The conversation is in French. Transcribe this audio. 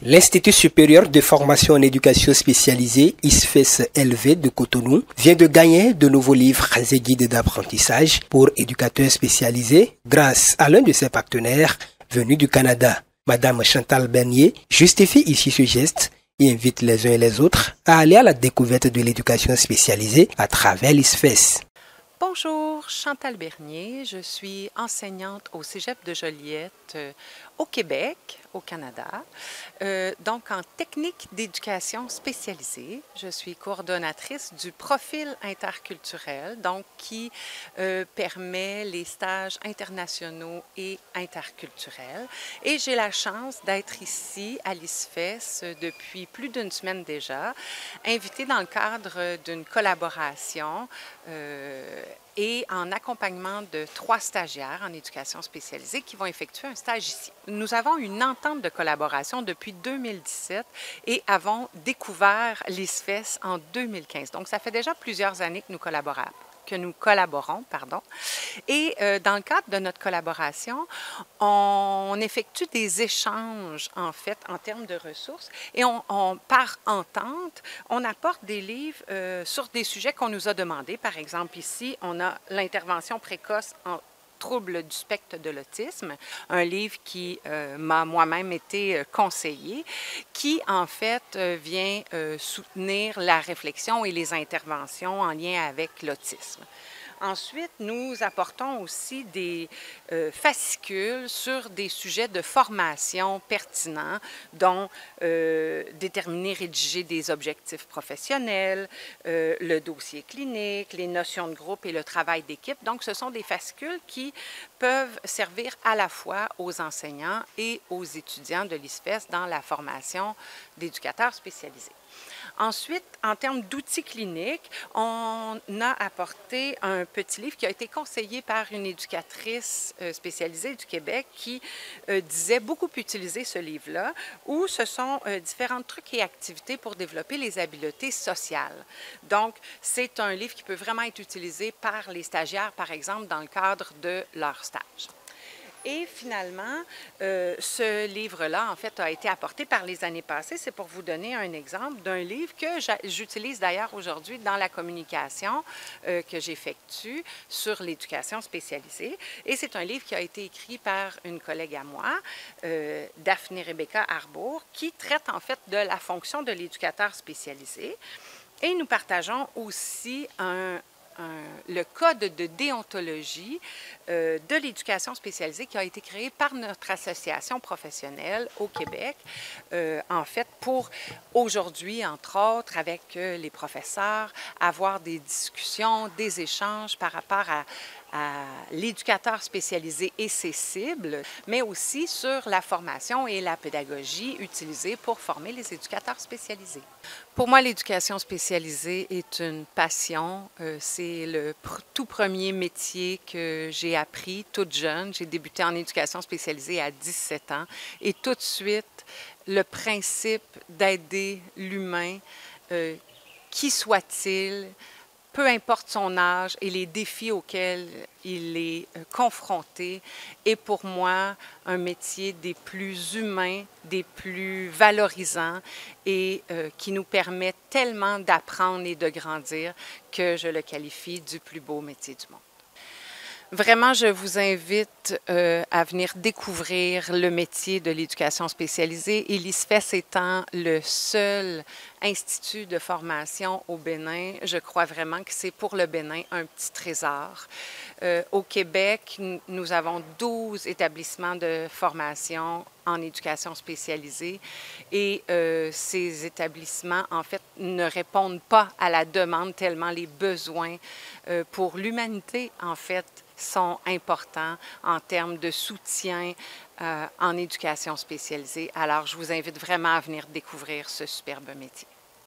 L'Institut supérieur de formation en éducation spécialisée, ISFES-LV de Cotonou, vient de gagner de nouveaux livres et guides d'apprentissage pour éducateurs spécialisés grâce à l'un de ses partenaires venus du Canada. Madame Chantal Bernier justifie ici ce geste et invite les uns et les autres à aller à la découverte de l'éducation spécialisée à travers l'ISFES. Bonjour, Chantal Bernier, je suis enseignante au Cégep de Joliette au Québec, au Canada, donc en technique d'éducation spécialisée. Je suis coordonnatrice du profil interculturel, donc qui permet les stages internationaux et interculturels. Et j'ai la chance d'être ici à l'ISFES depuis plus d'une semaine déjà, invitée dans le cadre d'une collaboration et en accompagnement de 3 stagiaires en éducation spécialisée qui vont effectuer un stage ici. Nous avons une entente de collaboration depuis 2017 et avons découvert l'ISFES en 2015. Donc, ça fait déjà plusieurs années que nous collaborons. Et dans le cadre de notre collaboration, on effectue des échanges, en fait, en termes de ressources et par entente, on apporte des livres sur des sujets qu'on nous a demandés. Par exemple, ici, on a l'intervention précoce en troubles du spectre de l'autisme, un livre qui m'a moi-même été conseillé, qui en fait vient soutenir la réflexion et les interventions en lien avec l'autisme. Ensuite, nous apportons aussi des fascicules sur des sujets de formation pertinents, dont déterminer, rédiger des objectifs professionnels, le dossier clinique, les notions de groupe et le travail d'équipe. Donc, ce sont des fascicules qui peuvent servir à la fois aux enseignants et aux étudiants de l'ISFES dans la formation d'éducateurs spécialisés. Ensuite, en termes d'outils cliniques, on a apporté un petit livre qui a été conseillé par une éducatrice spécialisée du Québec qui disait beaucoup utiliser ce livre-là, où ce sont différents trucs et activités pour développer les habiletés sociales. Donc, c'est un livre qui peut vraiment être utilisé par les stagiaires, par exemple, dans le cadre de leur stage. Et finalement, ce livre-là, en fait, a été apporté par les années passées. C'est pour vous donner un exemple d'un livre que j'utilise d'ailleurs aujourd'hui dans la communication que j'effectue sur l'éducation spécialisée. Et c'est un livre qui a été écrit par une collègue à moi, Daphné Rebecca Arbour, qui traite en fait de la fonction de l'éducateur spécialisé. Et nous partageons aussi le code de déontologie de l'éducation spécialisée qui a été créé par notre association professionnelle au Québec, en fait, pour aujourd'hui, entre autres, avec les professeurs, avoir des discussions, des échanges par rapport à l'éducateur spécialisé et ses cibles, mais aussi sur la formation et la pédagogie utilisée pour former les éducateurs spécialisés. Pour moi, l'éducation spécialisée est une passion. C'est le tout premier métier que j'ai appris toute jeune. J'ai débuté en éducation spécialisée à 17 ans et tout de suite, le principe d'aider l'humain, qui soit-il, peu importe son âge et les défis auxquels il est confronté, est pour moi un métier des plus humains, des plus valorisants et qui nous permet tellement d'apprendre et de grandir que je le qualifie du plus beau métier du monde. Vraiment, je vous invite à venir découvrir le métier de l'éducation spécialisée et l'ISFES étant le seul institut de formation au Bénin, je crois vraiment que c'est pour le Bénin un petit trésor. Au Québec, nous avons 12 établissements de formation en éducation spécialisée et ces établissements, en fait, ne répondent pas à la demande tellement les besoins pour l'humanité, en fait, sont importants en termes de soutien en éducation spécialisée. Alors, je vous invite vraiment à venir découvrir ce superbe métier.